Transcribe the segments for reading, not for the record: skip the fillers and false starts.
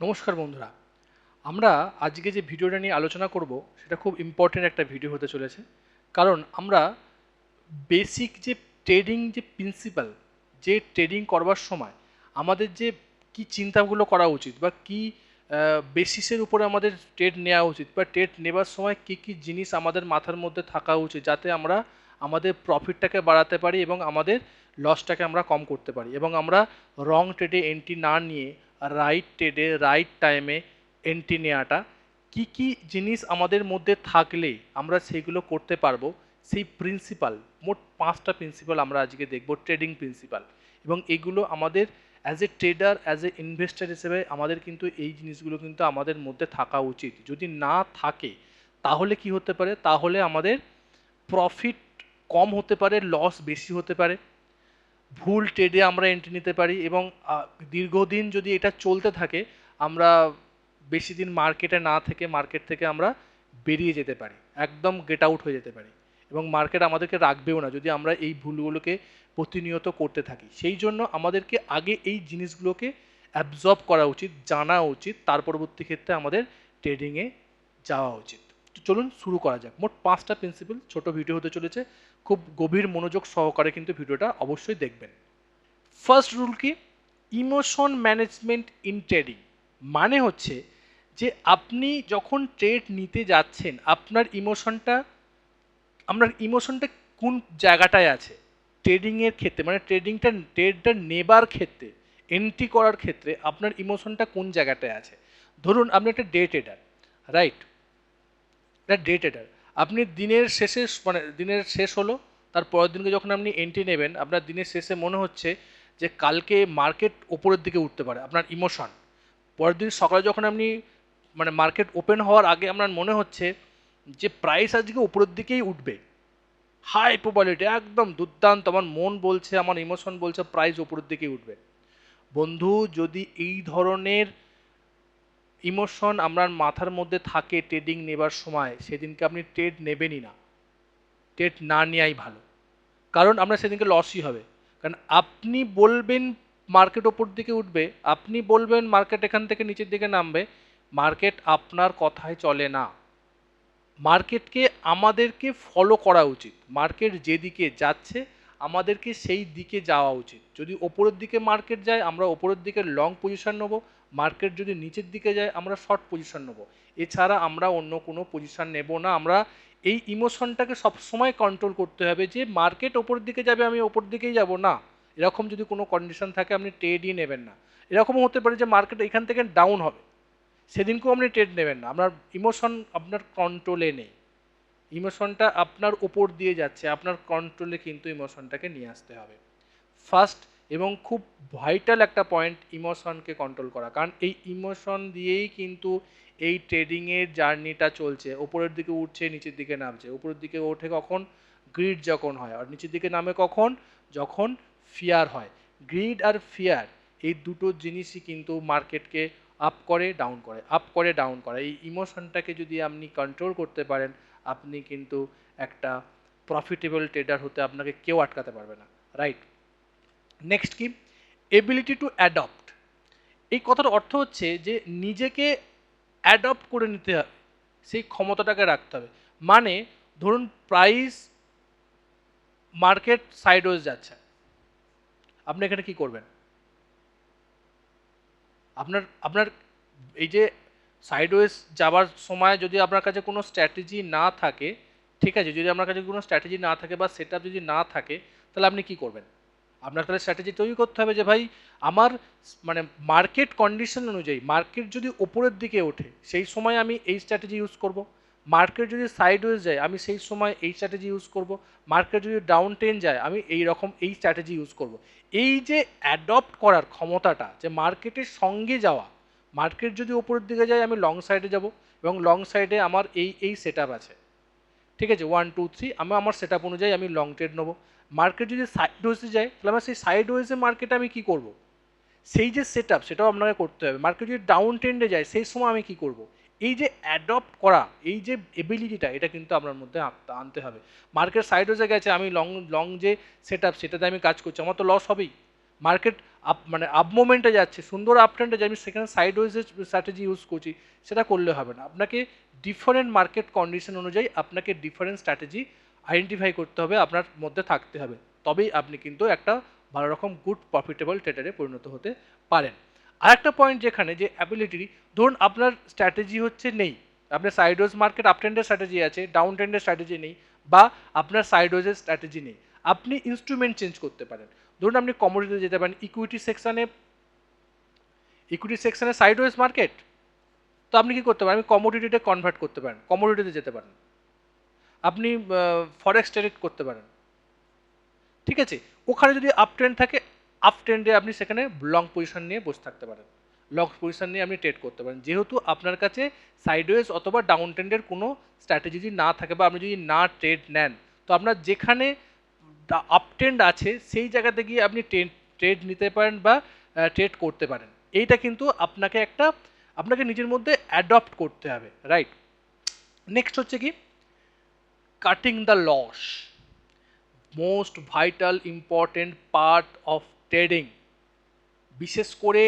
নমস্কার বন্ধুরা, আমরা আজকে যে ভিডিওটা নিয়ে আলোচনা করব সেটা খুব ইম্পর্টেন্ট একটা ভিডিও হতে চলেছে। কারণ আমরা বেসিক যে ট্রেডিং যে প্রিন্সিপাল, যে ট্রেডিং করবার সময় আমাদের যে কি চিন্তাগুলো করা উচিত বা কি বেসিসের উপরে আমাদের ট্রেড নেওয়া উচিত বা ট্রেড নেবার সময় কি কি জিনিস আমাদের মাথার মধ্যে থাকা উচিত, যাতে আমরা আমাদের প্রফিটটাকে বাড়াতে পারি এবং আমাদের লসটাকে আমরা কম করতে পারি এবং আমরা রং ট্রেডে এন্ট্রি না নিয়ে রাইট ট্রেডে রাইট টাইমে এন্ট্রি নেওয়াটা কি কি জিনিস আমাদের মধ্যে থাকলে আমরা সেগুলো করতে পারবো, সেই প্রিন্সিপাল, মোট 5টা প্রিন্সিপাল আমরা আজকে দেখব, ট্রেডিং প্রিন্সিপাল। এবং এগুলো আমাদের as a tedder, as a investor হিসেবে আমাদের কিন্তু এই জিনিসগুলো কিন্তু আমাদের মধ্যে থাকা উচিত। যদি না থাকে তাহলে কি হতে পারে, তাহলে আমাদের প্রফিট কম হতে পারে, লস বেশি হতে পারে, ভুল ট্রেডে আমরা এন্ট্রি নিতে পারি এবং দীর্ঘদিন যদি এটা চলতে থাকে আমরা বেশি দিন মার্কেটে না থেকে মার্কেট থেকে আমরা বেরিয়ে যেতে পারি, একদম গেট আউট হয়ে যেতে পারি এবং মার্কেট আমাদেরকে রাখবেও না যদি আমরা এই ভুলগুলোকে প্রতিনিয়ত করতে থাকি। সেই জন্য আমাদেরকে আগে এই জিনিসগুলোকে অ্যাবজর্ব করা উচিত, জানা উচিত, তার পরবর্তী ক্ষেত্রে আমাদের ট্রেডিংয়ে যাওয়া উচিত। তো চলুন শুরু করা যাক। মোট 5টা প্রিন্সিপাল, ছোট ভিডিও হতে চলেছে, খুব গভীর মনোযোগ সহকারে কিন্তু ভিডিওটা অবশ্যই দেখবেন। ফার্স্ট রুল কি? Emotion management in trading. মানে হচ্ছে যে আপনি যখন ট্রেড নিতে যাচ্ছেন আপনার ইমোশনটা কোন জায়গাটায় আছে ট্রেডিংয়ের ক্ষেত্রে, মানে ট্রেডটা নেবার ক্ষেত্রে, এন্ট্রি করার ক্ষেত্রে আপনার ইমোশনটা কোন জায়গাটায় আছে। ধরুন আপনি একটা ডে ট্রেডার, রাইট? একটা ডে ট্রেডার, আপনি দিনের শেষে, মানে দিনের শেষ হলো, তার পরের দিনকে যখন আপনি এন্ট্রি নেবেন আপনার দিনের শেষে মনে হচ্ছে যে কালকে মার্কেট ওপরের দিকে উঠতে পারে, আপনার ইমোশন। পরের দিন সকালে যখন আপনি, মানে মার্কেট ওপেন হওয়ার আগে আপনার মনে হচ্ছে যে প্রাইস আজকে উপরের দিকেই উঠবে, হাই প্রবাবিলিটি, একদম দুর্দান্ত, আমার মন বলছে, আমার ইমোশন বলছে প্রাইস উপরের দিকেই উঠবে। বন্ধু, যদি এই ধরনের ইমোশন আপনার মাথার মধ্যে থাকে ট্রেডিং নেবার সময়, সেদিনকে আপনি ট্রেড নেবেনই না, ট্রেড না নেওয়াই ভালো। কারণ আপনার সেদিনকে লসই হবে। কারণ আপনি বলবেন মার্কেট ওপর দিকে উঠবে, আপনি বলবেন মার্কেট এখান থেকে নিচের দিকে নামবে, মার্কেট আপনার কথায় চলে না। মার্কেটকে আমাদেরকে ফলো করা উচিত, মার্কেট যেদিকে যাচ্ছে আমাদেরকে সেই দিকে যাওয়া উচিত। যদি ওপরের দিকে মার্কেট যায় আমরা ওপরের দিকে লং পজিশন নেবো, মার্কেট যদি নিচের দিকে যায় আমরা শর্ট পজিশন নেবো, এছাড়া আমরা অন্য কোনো পজিশন নেব না। আমরা এই ইমোশনটাকে সবসময় কন্ট্রোল করতে হবে যে মার্কেট ওপরের দিকে যাবে আমি ওপর দিকেই যাব না, এরকম যদি কোনো কন্ডিশন থাকে আপনি ট্রেডই নেবেন না। এরকমও হতে পারে যে মার্কেট এখান থেকে ডাউন হবে, সেদিনকেও আপনি ট্রেড নেবেন না, আপনার ইমোশন আপনার কন্ট্রোলে নেই, ইমোশনটা আপনার ওপর দিয়ে যাচ্ছে, আপনার কন্ট্রোলে কিন্তু ইমোশনটাকে নিয়ে আসতে হবে। ফার্স্ট এবং খুব ভাইটাল একটা পয়েন্ট ইমোশনকে কন্ট্রোল করা, কারণ এই ইমোশন দিয়েই কিন্তু এই ট্রেডিংয়ের জার্নিটা চলছে। ওপরের দিকে উঠছে, নিচের দিকে নামছে, উপরের দিকে ওঠে কখন, গ্রিড যখন হয়, আর নিচের দিকে নামে কখন, যখন ফিয়ার হয়। গ্রিড আর ফিয়ার এই দুটো জিনিসই কিন্তু মার্কেটকে আপ করে ডাউন করে, আপ করে ডাউন করে। এই ইমোশনটাকে যদি আপনি কন্ট্রোল করতে পারেন আপনি কিন্তু একটা প্রফিটেবল ট্রেডার হতে আপনাকে কেউ আটকাতে পারবে না, রাইট? নেক্সট কি? Ability to adopt. এই কথার অর্থ হচ্ছে যে নিজেকে অ্যাডপ্ট করে নিতে হবে, সেই ক্ষমতাটাকে রাখতে হবে। মানে ধরুন প্রাইস, মার্কেট সাইডওয়েজ যাচ্ছে, আপনি এখানে কি করবেন? আপনার আপনার এই যে সাইডওয়েজ যাবার সময় যদি আপনার কাছে কোনো স্ট্র্যাটেজি না থাকে, ঠিক আছে, যদি আপনার কাছে কোনো স্ট্র্যাটেজি না থাকে বা সেট যদি না থাকে, তাহলে আপনি কি করবেন? আপনার তাহলে স্ট্র্যাটেজি তৈরি করতে হবে যে ভাই আমার, মানে মার্কেট কন্ডিশন অনুযায়ী মার্কেট যদি ওপরের দিকে ওঠে সেই সময় আমি এই স্ট্র্যাটেজি ইউজ করব, মার্কেট যদি সাইডওয়েজ যায় আমি সেই সময় এই স্ট্র্যাটেজি ইউজ করব, মার্কেট যদি ডাউন ট্রেন যায় আমি এই রকম এই স্ট্র্যাটেজি ইউজ করব। এই যে অ্যাডপ্ট করার ক্ষমতাটা, যে মার্কেটের সঙ্গে যাওয়া, মার্কেট যদি ওপরের দিকে যায় আমি লং সাইডে যাব এবং লং সাইডে আমার এই এই সেট আপ আছে, ঠিক আছে, 1 2 3, আমি আমার সেট আপ অনুযায়ী আমি লং ট্রেড নেবো। মার্কেট যদি সাইড ওয়েজে যায় তাহলে আমার সেই সাইড ওয়েজে মার্কেটে আমি কী করব, সেই যে সেট আপ সেটাও আপনাকে করতে হবে। মার্কেট যদি ডাউন ট্রেন্ডে যায় সেই সময় আমি কী করব, এই যে অ্যাডপ্ট করা, এই যে এবিলিটিটা, এটা কিন্তু আপনার মধ্যে আনতে হবে। মার্কেট সাইড ওয়েজে গেছে, আমি লং লং যে সেট আপ সেটাতে আমি কাজ করছি, আমার তো লস হবেই। মার্কেট আপ মানে আপ মোমেন্টে যাচ্ছে, সুন্দর আপ ট্রেন্ডে যে আমি সেখানে সাইড ওয়েজের স্ট্র্যাটেজি ইউজ করছি, সেটা করলে হবে না। আপনাকে ডিফারেন্ট মার্কেট কন্ডিশন অনুযায়ী আপনাকে ডিফারেন্ট স্ট্র্যাটেজি আইডেন্টিফাই করতে হবে, আপনার মধ্যে থাকতে হবে, তবেই আপনি কিন্তু একটা ভালো রকম গুড প্রফিটেবল ট্রেডারে পরিণত হতে পারেন। আর একটা পয়েন্ট যেখানে যে অ্যাবিলিটি, ধরুন আপনার স্ট্র্যাটেজি হচ্ছে নেই, আপনার সাইডওয়েজ মার্কেট আপ ট্রেন্ডের স্ট্র্যাটেজি আছে, ডাউন ট্রেন্ডের স্ট্র্যাটেজি নেই, বা আপনার সাইডওয়েজের স্ট্র্যাটেজি নেই, আপনি ইনস্ট্রুমেন্ট চেঞ্জ করতে পারেন। ধরুন আপনি কমোডিটিতে যেতে পারেন, ইকুইটি সেকশনে সাইডওয়েজ মার্কেট, তো আপনি কি করতে পারেন, আপনি কমোডিটিতে কনভার্ট করতে পারেন, কমোডিটিতে যেতে পারেন, আপনি ফরেক্স ট্রেড করতে পারেন, ঠিক আছে। ওখানে যদি আপ ট্রেন্ড থাকে, আপ ট্রেন্ডে আপনি সেখানে লং পজিশন নিয়ে বসে থাকতে পারেন, লং পজিশন নিয়ে আপনি ট্রেড করতে পারেন, যেহেতু আপনার কাছে সাইডওয়েজ অথবা ডাউন ট্রেন্ডের কোনো স্ট্র্যাটেজি যদি না থাকে, বা আপনি যদি না ট্রেড নেন, তো আপনার যেখানে আপ ট্রেন্ড আছে সেই জায়গাতে গিয়ে আপনি ট্রেড নিতে পারেন বা ট্রেড করতে পারেন। এইটা কিন্তু আপনাকে নিজের মধ্যে অ্যাডপ্ট করতে হবে, রাইট। নেক্সট হচ্ছে কি, cutting the loss, most vital important part of trading. বিশেষ করে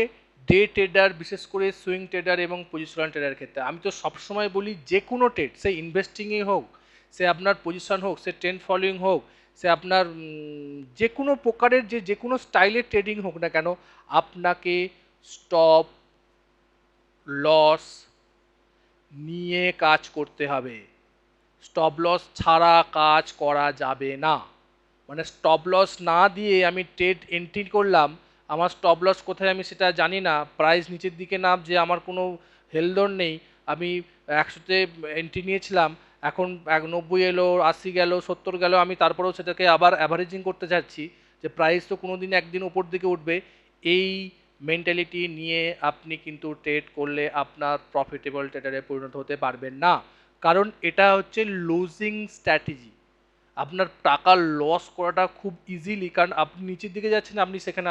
ডে ট্রেডার, বিশেষ করে সুইং ট্রেডার এবং পজিশনাল ট্রেডারের ক্ষেত্রে আমি তো সবসময় বলি, যে কোনো ট্রেড, সে ইনভেস্টিংয়ে হোক, সে আপনার পজিশন হোক, সে ট্রেন্ড ফলোয়িং হোক, সে আপনার যে কোনো প্রকারের যে কোনো স্টাইলের ট্রেডিং হোক না কেন, আপনাকে স্টপ লস নিয়ে কাজ করতে হবে। স্টপ লস ছাড়া কাজ করা যাবে না। মানে স্টপ লস না দিয়ে আমি ট্রেড এন্ট্রি করলাম, আমার স্টপ লস কোথায় আমি সেটা জানি না, প্রাইস নিচের দিকে নামছে, আমার কোনো হেলদোল নেই, আমি 100-তে এন্ট্রি নিয়েছিলাম, এখন 90 এলো, 80 গেল, 70 গেল, আমি তারপরেও সেটাকে আবার অ্যাভারেজিং করতে চাচ্ছি যে প্রাইস তো কোনো দিন একদিন ওপর দিকে উঠবে। এই মেন্টালিটি নিয়ে আপনি কিন্তু ট্রেড করলে আপনার প্রফিটেবল ট্রেডারে পরিণত হতে পারবেন না, কারণ এটা হচ্ছে লুজিং স্ট্র্যাটেজি। আপনার টাকা লস করাটা খুব ইজিলি, কারণ আপনি নিচের দিকে যাচ্ছেন, আপনি সেখানে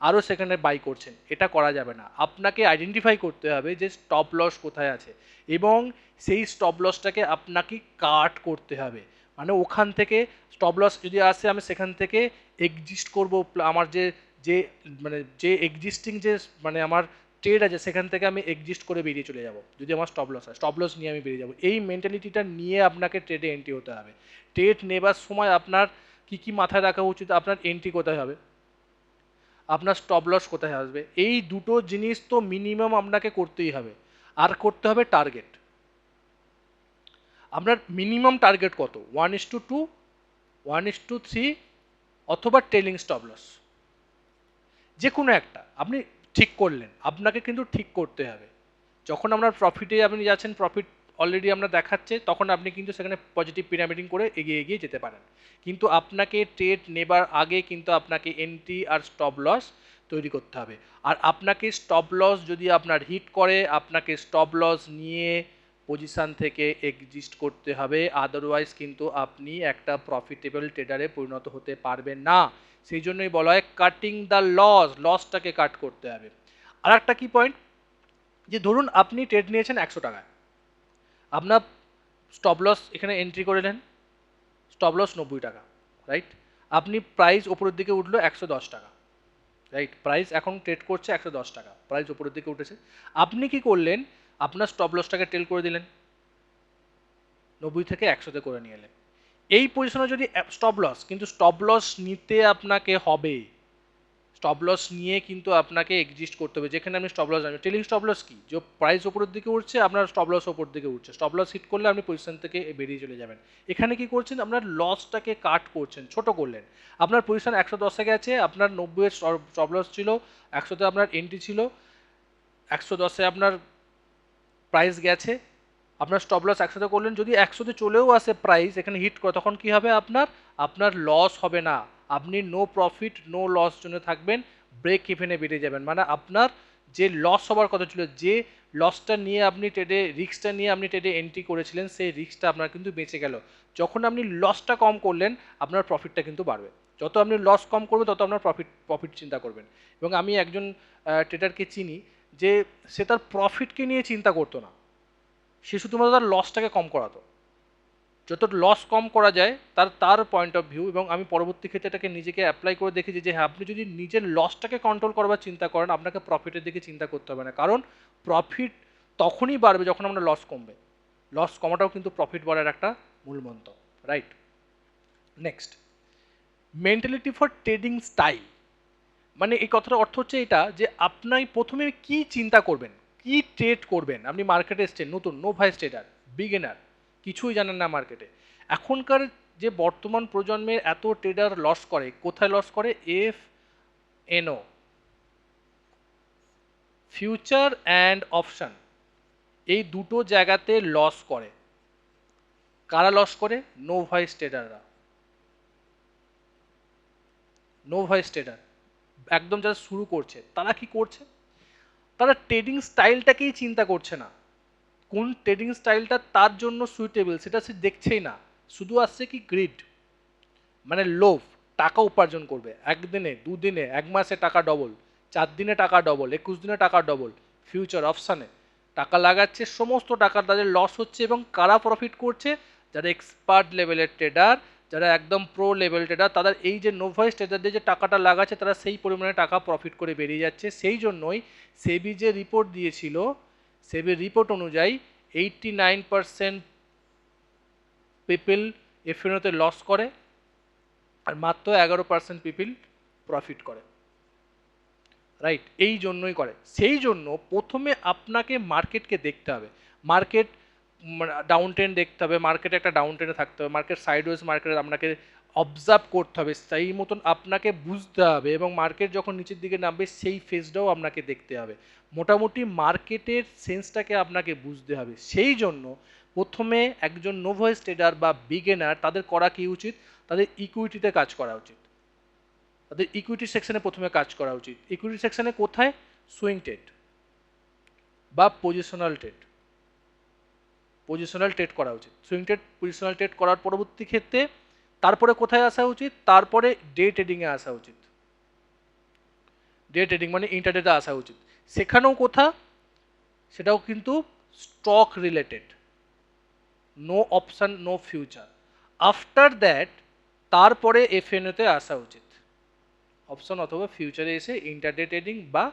আরও সেখানে বাই করছেন, এটা করা যাবে না। আপনাকে আইডেন্টিফাই করতে হবে যে স্টপ লস কোথায় আছে, এবং সেই স্টপ লসটাকে আপনাকে কাট করতে হবে। মানে ওখান থেকে স্টপ লস যদি আসে, আমি সেখান থেকে এক্সিস্ট করব, আমার যে মানে যে এক্সিস্টিং যে মানে আমার ট্রেড আছে সেখান থেকে আমি এক্সিস্ট করে বেরিয়ে চলে যাব। যদি আমার স্টপ লস হয়, স্টপ লস নিয়ে আমি বেরিয়ে যাব। এই মেন্টালিটিটা নিয়ে আপনাকে ট্রেডে এন্ট্রি হতে হবে। ট্রেড নেবার সময় আপনার কি কি মাথায় রাখা উচিত, আপনার এন্ট্রি কোথায় হবে, আপনার স্টপ লস কোথায় আসবে, এই দুটো জিনিস তো মিনিমাম আপনাকে করতেই হবে। আর করতে হবে টার্গেট। আপনার মিনিমাম টার্গেট কত, 1:2, 1:3, অথবা ট্রেলিং স্টপ লস, যে কোনো একটা আপনি ঠিক করলেন। আপনাকে কিন্তু ঠিক করতে হবে। যখন আপনার প্রফিটে আপনি যাচ্ছেন, প্রফিট অলরেডি আমরা দেখাচ্ছে, তখন আপনি কিন্তু সেখানে পজিটিভ পিরামিডিং করে এগিয়ে এগিয়ে যেতে পারেন। কিন্তু আপনাকে ট্রেড নেবার আগে কিন্তু আপনাকে এন্ট্রি আর স্টপ লস তৈরি করতে হবে। আর আপনাকে স্টপ লস যদি আপনার হিট করে, আপনাকে স্টপ লস নিয়ে পজিশান থেকে এক্সিস্ট করতে হবে, আদারওয়াইজ কিন্তু আপনি একটা প্রফিটেবল ট্রেডারে পরিণত হতে পারবেন না। সেই জন্যই বলা হয় কাটিং দ্য লসটাকে কাট করতে হবে। আর একটা কি পয়েন্ট, যে ধরুন আপনি ট্রেড নিয়েছেন 100 টাকায়, আপনার স্টপ লস এখানে এন্ট্রি করে নেন, স্টপ লস 90 টাকা, রাইট। আপনি প্রাইস ওপরের দিকে উঠলো 110 টাকা, রাইট। প্রাইস এখন ট্রেড করছে 110 টাকা, প্রাইস ওপরের দিকে উঠেছে, আপনি কি করলেন, আপনার স্টপ লসটাকে টেল করে দিলেন, 90 থেকে 100-তে করে নিয়ে এলেন। এই পজিশনে যদি স্টপ লস, কিন্তু স্টপ লস নিতে আপনাকে হবে, স্টপ লস নিয়ে কিন্তু আপনাকে এক্সিস্ট করতে হবে। যেখানে আপনি স্টপ লস জানেন, টেলিং স্টপ লস কি, যে প্রাইস ওপরের দিকে উঠছে, আপনার স্টপ লস ওপর দিকে উঠছে, স্টপ লস হিট করলে আপনি পজিশন থেকে বেরিয়ে চলে যাবেন। এখানে কি করছেন, আপনার লসটাকে কাট করছেন, ছোট করলেন। আপনার পজিশন 110-এ গেছে, আপনার 90-এর স্টপ লস ছিল, 100-তে আপনার এন্ট্রি ছিল, 110-এ আপনার প্রাইস গেছে, আপনার স্টপ লস 100-তে করলেন, যদি 100-তে চলেও আসে প্রাইস এখানে হিট করে, তখন কি হবে, আপনার লস হবে না, আপনি নো প্রফিট নো লস জন্য থাকবেন, ব্রেক ইভেনে বেরিয়ে যাবেন। মানে আপনার যে লস হওয়ার কথা ছিল, যে লসটা নিয়ে আপনি ট্রেডে, রিস্কটা নিয়ে আপনি ট্রেডে এন্ট্রি করেছিলেন, সেই রিস্কটা আপনার কিন্তু বেঁচে গেল। যখন আপনি লসটা কম করলেন, আপনার প্রফিটটা কিন্তু বাড়বে। যত আপনি লস কম করবেন, তত আপনার প্রফিট চিন্তা করবেন। এবং আমি একজন ট্রেডারকে চিনি, যে সে তার প্রফিটকে নিয়ে চিন্তা করতো না, সে শুধুমাত্র তার লসটাকে কম করাতো। যত লস কম করা যায় তার পয়েন্ট অফ ভিউ, এবং আমি পরবর্তী ক্ষেত্রে এটাকে নিজেকে অ্যাপ্লাই করে দেখেছি যে হ্যাঁ, আপনি যদি নিজের লসটাকে কন্ট্রোল করবার চিন্তা করেন, আপনাকে প্রফিটের দিকে চিন্তা করতে হবে না, কারণ প্রফিট তখনই বাড়বে যখন আমরা লস কমবে। লস কমাটাও কিন্তু প্রফিট বাড়ার একটা মূল মন্ত্র, right? Next, mentality for trading style. মানে এই কথাটার অর্থ হচ্ছে এটা যে আপনি প্রথমে কি চিন্তা করবেন, কি ট্রেড করবেন। আপনি মার্কেটে এসছেন নতুন, নো ভাইস ট্রেডার, বিগিনার, কিছুই জানেন না মার্কেটে। এখনকার যে বর্তমান প্রজন্মের এত ট্রেডার লস করে, কোথায় লস করে? FNO, ফিউচার অ্যান্ড অপশন, এই দুটো জায়গাতে লস করে। কারা লস করে? নো ভয়েস ট্রেডাররা। নো ভয়েস ট্রেডার একদম যারা শুরু করছে, তারা কি করছে? তারা ট্রেডিং স্টাইলটাকেই চিন্তা করছে না, কোন ট্রেডিং স্টাইলটা তার জন্য সুইটেবল সেটা সে দেখছেই না। শুধু আসছে কি গ্রিড, মানে লোভ, টাকা উপার্জন করবে, একদিনে, দুদিনে, এক মাসে টাকা ডবল, 4 দিনে টাকা ডবল, 21 দিনে টাকা ডবল। ফিউচার অপশানে টাকা লাগাচ্ছে, সমস্ত টাকা তাদের লস হচ্ছে, এবং কারা প্রফিট করছে? যারা এক্সপার্ট লেভেলের ট্রেডার, যারা একদম প্রো লেভেল ট্রেডার, তাদের এই যে নোভাইস ট্রেডারদের যে টাকাটা লাগাচ্ছে, তারা সেই পরিমাণে টাকা প্রফিট করে বেরিয়ে যাচ্ছে। সেই জন্যই সেবি যে রিপোর্ট দিয়েছিল, সেবির রিপোর্ট অনুযায়ী 89% পিপল এফএনওতে লস করে, আর মাত্র 11% পিপল প্রফিট করে, রাইট? এই জন্যই করে। সেই জন্য প্রথমে আপনাকে মার্কেটকে দেখতে হবে। মার্কেট ডাউন ট্রেন্ড দেখতে হবে, মার্কেটে একটা ডাউন ট্রেন্ডে থাকতে হবে, মার্কেট সাইডওয়েজ মার্কেটে আপনাকে অবজার্ভ করতে হবে, সেই মতন আপনাকে বুঝতে হবে, এবং মার্কেট যখন নিচের দিকে নামবে সেই ফেজটাও আপনাকে দেখতে হবে। মোটামুটি মার্কেটের সেন্সটাকে আপনাকে বুঝতে হবে। সেই জন্য প্রথমে একজন নোভাইস ট্রেডার বা বিগিনার, তাদের করা কি উচিত? তাদের ইকুইটিতে কাজ করা উচিত, তাদের ইকুইটি সেকশনে প্রথমে কাজ করা উচিত। ইকুইটি সেকশনে কোথায়? সুইং ট্রেড বা পজিশনাল ট্রেড, পজিশনাল ট্রেড করা উচিত। সুইং ট্রেড, পজিশনাল ট্রেড করার পরবর্তী ক্ষেত্রে তারপরে কোথায় আসা উচিত? তারপরে ডে ট্রেডিংয়ে আসা উচিত। ডে ট্রেডিং মানে ইন্টারডেতে আসা উচিত। সেখানেও কোথা? সেটাও কিন্তু stock related, no option, no future. After that তারপরে এফএনওতে আসা উচিত, অপশন অথবা ফিউচারে এসে ইন্টারডে ট্রেডিং বা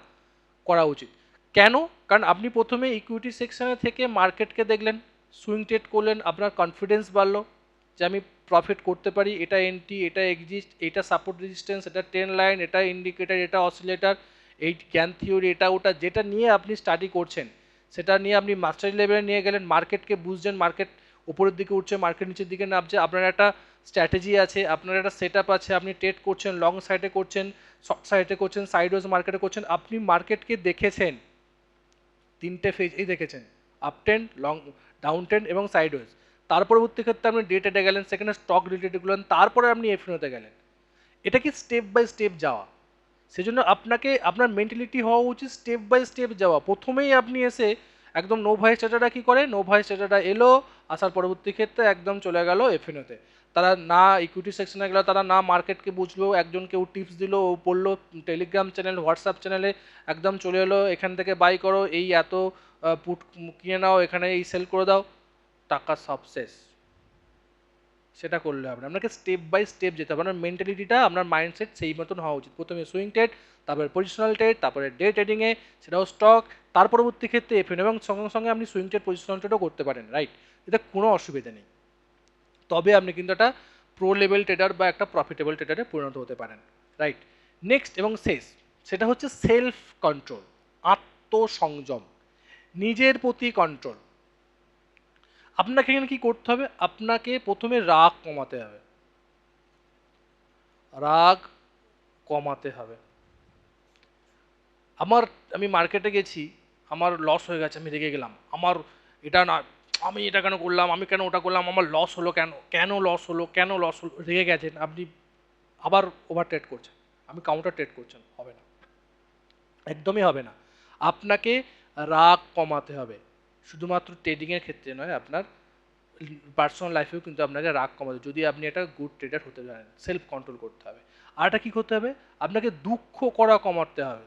করা উচিত। কেন? কারণ আপনি প্রথমে ইকুইটি সেকশনে থেকে মার্কেটকে দেখলেন, সুইং ট্রেড করলেন, আপনার কনফিডেন্স বাড়লো যে আমি প্রফিট করতে পারি, এটা এন্ট্রি, এটা এক্সিস্ট, এটা সাপোর্ট রেজিস্ট্যান্স, এটা ট্রেন্ড লাইন, এটা ইন্ডিকেটর, এটা অসিলেটর, এই জ্ঞান থিওরি, এটা ওটা, যেটা নিয়ে আপনি স্টাডি করছেন সেটা নিয়ে আপনি মাস্টারি লেভেলে নিয়ে গেলেন, মার্কেটকে বুঝছেন, মার্কেট উপরের দিকে উঠছে, মার্কেট নিচের দিকে নামছে, আপনার একটা স্ট্র্যাটেজি আছে, আপনার একটা সেট আপ আছে, আপনি ট্রেড করছেন, লং সাইডে করছেন, শর্ট সাইডে করছেন, সাইডওয়েজ মার্কেটে করছেন, আপনি মার্কেটকে দেখেছেন, তিনটে ফেজ এই দেখেছেন, up trend, long, down trend এবং সাইডওয়েজ। তার পরবর্তী ক্ষেত্রে আপনি ডে ট্রেডে গেলেন, সেখানে স্টক রিলেটেড গেলেন, তারপরে আপনি এফএনওতে গেলেন। এটা কি স্টেপ বাই স্টেপ যাওয়া। সেজন্য আপনাকে, আপনার মেন্টালিটি হওয়া উচিত স্টেপ বাই স্টেপ যাওয়া। প্রথমেই আপনি এসে একদম নো ভয়েস ট্রেডাররা কী করে? নো ভয়েস ট্রেডাররা এলো, আসার পরবর্তী ক্ষেত্রে একদম চলে গেল এফএনওতে। তারা না ইকুইটি সেকশনে গেল, তারা না মার্কেটকে বুঝলো, একজন কেউ টিপস দিল, ও পড়লো টেলিগ্রাম চ্যানেল, হোয়াটসঅ্যাপ চ্যানেলে, একদম চলে এলো এখান থেকে বাই করো, এই এত পুট কিনে নাও, এখানে এই সেল করে দাও, টাকা সব শেষ। সেটা করলে হবে না, আপনাকে স্টেপ বাই স্টেপ যেতে হবে। আপনার মেন্টালিটিটা, আপনার মাইন্ডসেট সেই মতন হওয়া উচিত। প্রথমে সুইং ট্রেড, তারপরে পজিশনাল ট্রেড, তারপরে ডে ট্রেডিংয়ে সেটাও স্টক, তার পরবর্তী ক্ষেত্রে এফএন, এবং সঙ্গে সঙ্গে আপনি সুইং ট্রেড, পজিশনাল ট্রেডও করতে পারেন, রাইট? এতে কোনো অসুবিধা নেই। তবে আপনি কিন্তু একটা প্রো লেভেল ট্রেডার বা একটা প্রফিটেবল ট্রেডারে পরিণত হতে পারেন, রাইট? নেক্সট এবং শেষ, সেটা হচ্ছে সেলফ কন্ট্রোল, আত্মসংযম, নিজের প্রতি কন্ট্রোল। আপনাকে এখানে কি করতে হবে? আপনাকে প্রথমে রাগ কমাতে হবে, রাগ কমাতে হবে। আমি মার্কেটে গেছি, আমার লস হয়ে গেছে, আমি রেগে গেলাম, আমার এটা না, আমি এটা কেন করলাম, আমি কেন ওটা করলাম, আমার লস হলো কেন, কেন লস হলো, কেন লস হলো, রেগে গেছেন আপনি, আবার ওভার ট্রেড করছেন, আমি কাউন্টার ট্রেড করছেন, হবে না, একদমই হবে না। আপনাকে রাগ কমাতে হবে, শুধুমাত্র ট্রেডিংয়ের ক্ষেত্রে নয়, আপনার পার্সোনাল লাইফেও কিন্তু আপনাকে রাগ কমাতে, যদি আপনি একটা গুড ট্রেডার হতে জানেন, সেলফ কন্ট্রোল করতে হবে। আর এটা কী করতে হবে? আপনাকে দুঃখ করা কমাতে হবে,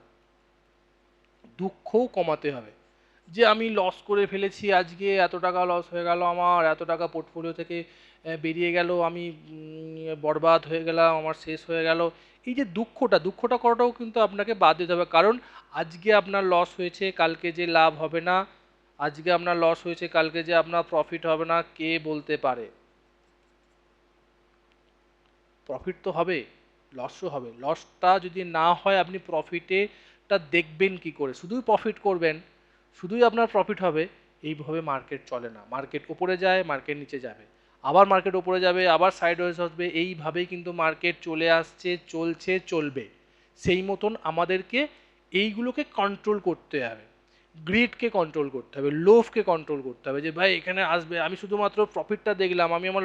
দুঃখও কমাতে হবে। যে আমি লস করে ফেলেছি, আজকে এত টাকা লস হয়ে গেল, আমার এত টাকা পোর্টফোলিও থেকে বেরিয়ে গেল, আমি বরবাদ হয়ে গেলাম, আমার শেষ হয়ে গেল। এই যে দুঃখটা করাটাও কিন্তু আপনাকে বাদ দিতে হবে, কারণ আজকে আপনার লস হয়েছে, কালকে যে লাভ হবে না, আজকে আপনার লস হয়েছে, কালকে যে আপনার প্রফিট হবে না, কে বলতে পারে? প্রফিট তো হবে, লসও হবে। লসটা যদি না হয়, আপনি প্রফিটেটা দেখবেন কি করে? শুধুই প্রফিট করবেন, শুধুই আপনার প্রফিট হবে, এইভাবে মার্কেট চলে না। মার্কেট উপরে যায়, মার্কেট নিচে যাবে, আবার মার্কেট উপরে যাবে, আবার সাইডওয়েজ আসবে, এইভাবেই কিন্তু মার্কেট চলে আসছে, চলছে, চলবে। সেই মতন আমাদেরকে এইগুলোকে কন্ট্রোল করতে হবে। গ্রিডকে কন্ট্রোল করতে হবে, লোভকে কন্ট্রোল করতে হবে, যে ভাই এখানে আসবে, আমি শুধুমাত্র প্রফিটটা দেখলাম, আমি আমার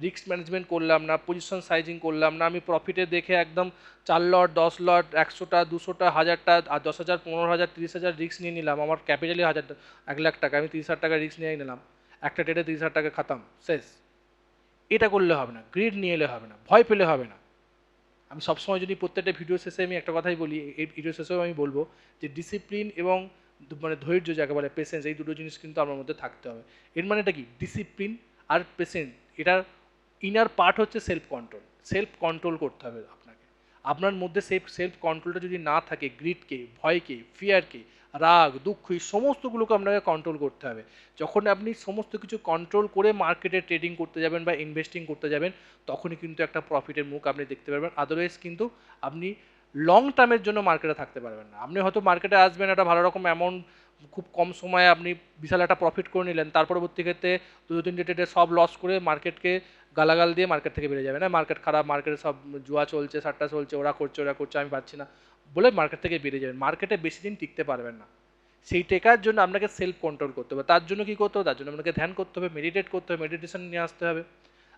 রিস্ক ম্যানেজমেন্ট করলাম না, পজিশন সাইজিং করলাম না, আমি প্রফিটে দেখে একদম 4 লট, 10 লট, 100টা, 200টা, 1000টা, আর 10,000, 15,000, 30,000 রিস্ক নিয়ে নিলাম। আমার ক্যাপিটালি 1,00,000 টাকা, আমি 30,000 টাকা রিস্ক নিয়ে নিলাম, একটা ট্রেডে 30,000 টাকা খাতাম, শেষ। এটা করলে হবে না, গ্রিড নিয়ে এলে হবে না, ভয় পেলে হবে না। আমি সবসময় যদি প্রত্যেকটা ভিডিও শেষে আমি একটা কথাই বলি, এই ভিডিও শেষেও আমি বলবো যে ডিসিপ্লিন এবং মানে ধৈর্য, যাকে বলে পেশেন্স, এই দুটো জিনিস কিন্তু আমার মধ্যে থাকতে হবে। এর মানেটা কি? ডিসিপ্লিন আর পেশেন্স, এটার ইনার পার্ট হচ্ছে সেলফ কন্ট্রোল। সেলফ কন্ট্রোল করতে হবে আপনাকে। আপনার মধ্যে সেলফ কন্ট্রোলটা যদি না থাকে, গ্রিডকে, ভয়কে, ফিয়ারকে, রাগ, দুঃখ, এই সমস্তগুলোকে আপনাকে কন্ট্রোল করতে হবে। যখন আপনি সমস্ত কিছু কন্ট্রোল করে মার্কেটে ট্রেডিং করতে যাবেন বা ইনভেস্টিং করতে যাবেন, তখনই কিন্তু একটা প্রফিটের মুখ আপনি দেখতে পারবেন। আদারওয়াইজ কিন্তু আপনি লং টার্মের জন্য মার্কেটে থাকতে পারবেন না। আপনি হয়তো মার্কেটে আসবেন, একটা ভালো রকম অ্যামাউন্ট, খুব কম সময়ে আপনি বিশাল একটা প্রফিট করে নিলেন, তার পরবর্তী ক্ষেত্রে দুটো তিনটে ট্রেডে সব লস করে মার্কেটকে গালাগাল দিয়ে মার্কেট থেকে বেরিয়ে যাবে, না মার্কেট খারাপ, মার্কেটে সব জুয়া চলছে, সাট্টা চলছে, ওরা করছে, আমি পাচ্ছি না বলে মার্কেট থেকে বেরিয়ে যাবেন। মার্কেটে বেশি দিন টিকতে পারবেন না। সেই টেকার জন্য আপনাকে সেলফ কন্ট্রোল করতে হবে। তার জন্য কি করতে হবে? তার জন্য আপনাকে ধ্যান করতে হবে, মেডিটেট করতে হবে, মেডিটেশন নিয়ে আসতে হবে।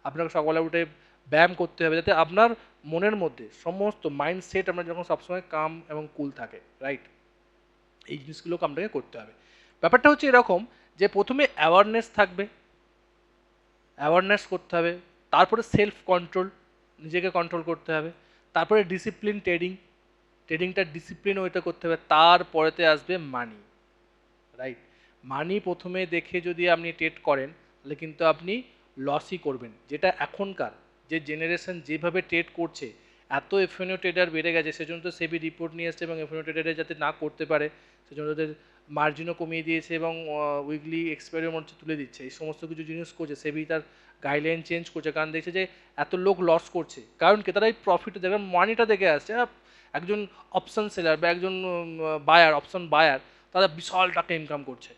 আপনাকে সকালে উঠে ব্যায়াম করতে হবে, যাতে আপনার মনের মধ্যে সমস্ত মাইন্ডসেট আপনার যখন সবসময় কাম এবং কুল থাকে, রাইট? এই জিনিসগুলোকে আপনাকে করতে হবে। ব্যাপারটা হচ্ছে এরকম, যে প্রথমে অ্যাওয়ারনেস থাকবে, অ্যাওয়ারনেস করতে হবে, তারপরে সেলফ কন্ট্রোল, নিজেকে কন্ট্রোল করতে হবে, তারপরে ডিসিপ্লিন ট্রেডিংটা ডিসিপ্লিন ওইটা করতে হবে, তারপরেতে আসবে মানি, রাইট? মানি প্রথমে দেখে যদি আপনি ট্রেড করেন, তাহলে কিন্তু আপনি লসই করবেন। যেটা এখনকার যে জেনারেশন যেভাবে ট্রেড করছে, এত এফএনও ট্রেডার বেড়ে গেছে, সেজন্য তো সেবি রিপোর্ট নিয়ে এসছে, এবং এফএনও ট্রেডারে যাতে না করতে পারে সেজন্য ওদের মার্জিনও কমিয়ে দিয়েছে, এবং উইকলি এক্সপায়ারি মঞ্চে তুলে দিচ্ছে। এই সমস্ত কিছু জিনিস করছে, সেবি তার গাইডলাইন চেঞ্জ করছে, কারণ দেখছে যে এত লোক লস করছে, কারণ কি? তারা এই প্রফিট দেখে, মানিটা দেখে আসছে। একজন অপশন সেলার বা একজন বায়ার, অপশন বায়ার, তারা বিশাল টাকা ইনকাম করছে,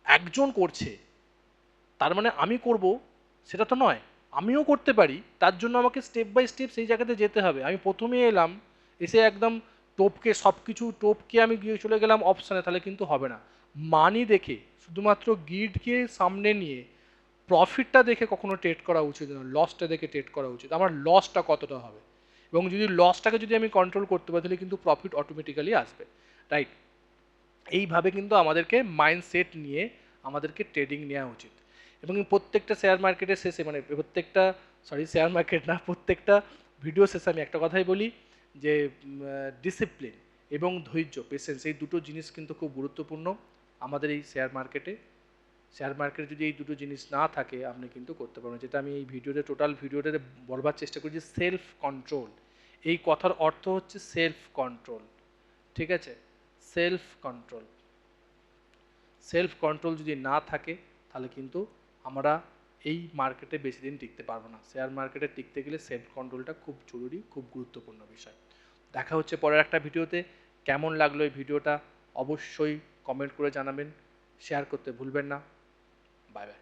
একজন করছে, তার মানে আমি করব সেটা তো নয়, আমিও করতে পারি। তার জন্য আমাকে স্টেপ বাই স্টেপ সেই জায়গাতে যেতে হবে। আমি প্রথমে এলাম, এসে একদম টোপকে সব কিছু টোপকে আমি গিয়ে চলে গেলাম অপশানে, তাহলে কিন্তু হবে না। মানি দেখে, শুধুমাত্র গিল্ডকে সামনে নিয়ে প্রফিটটা দেখে কখনো ট্রেড করা উচিত নয়, লসটা দেখে ট্রেড করা উচিত। আমার লসটা কতটা হবে, এবং যদি লসটাকে যদি আমি কন্ট্রোল করতে পারি, তাহলে কিন্তু প্রফিট অটোমেটিক্যালি আসবে, রাইট? এইভাবে কিন্তু আমাদেরকে মাইন্ডসেট নিয়ে আমাদেরকে ট্রেডিং নেওয়া উচিত। এবং প্রত্যেকটা শেয়ার মার্কেটের শেষে, মানে প্রত্যেকটা, সরি শেয়ার মার্কেট না, প্রত্যেকটা ভিডিও শেষে আমি একটা কথাই বলি, যে ডিসিপ্লিন এবং ধৈর্য, পেশেন্স, এই দুটো জিনিস কিন্তু খুব গুরুত্বপূর্ণ আমাদের এই শেয়ার মার্কেটে। শেয়ার মার্কেটে যদি এই দুটো জিনিস না থাকে, আপনি কিন্তু করতে পারবেন। যেটা আমি এই ভিডিওতে, টোটাল ভিডিওটাতে বলবার চেষ্টা করছি, সেলফ কন্ট্রোল। এই কথার অর্থ হচ্ছে সেলফ কন্ট্রোল, ঠিক আছে? সেলফ কন্ট্রোল, সেলফ কন্ট্রোল যদি না থাকে, তাহলে কিন্তু আমরা এই মার্কেটে বেশি দিন টিকতে পারবো না। শেয়ার মার্কেটে টিকতে গেলে সেলফ কন্ট্রোলটা খুব জরুরি, খুব গুরুত্বপূর্ণ বিষয়। দেখা হচ্ছে পরের একটা ভিডিওতে। কেমন লাগলো এই ভিডিওটা অবশ্যই কমেন্ট করে জানাবেন, শেয়ার করতে ভুলবেন না। Bye bye.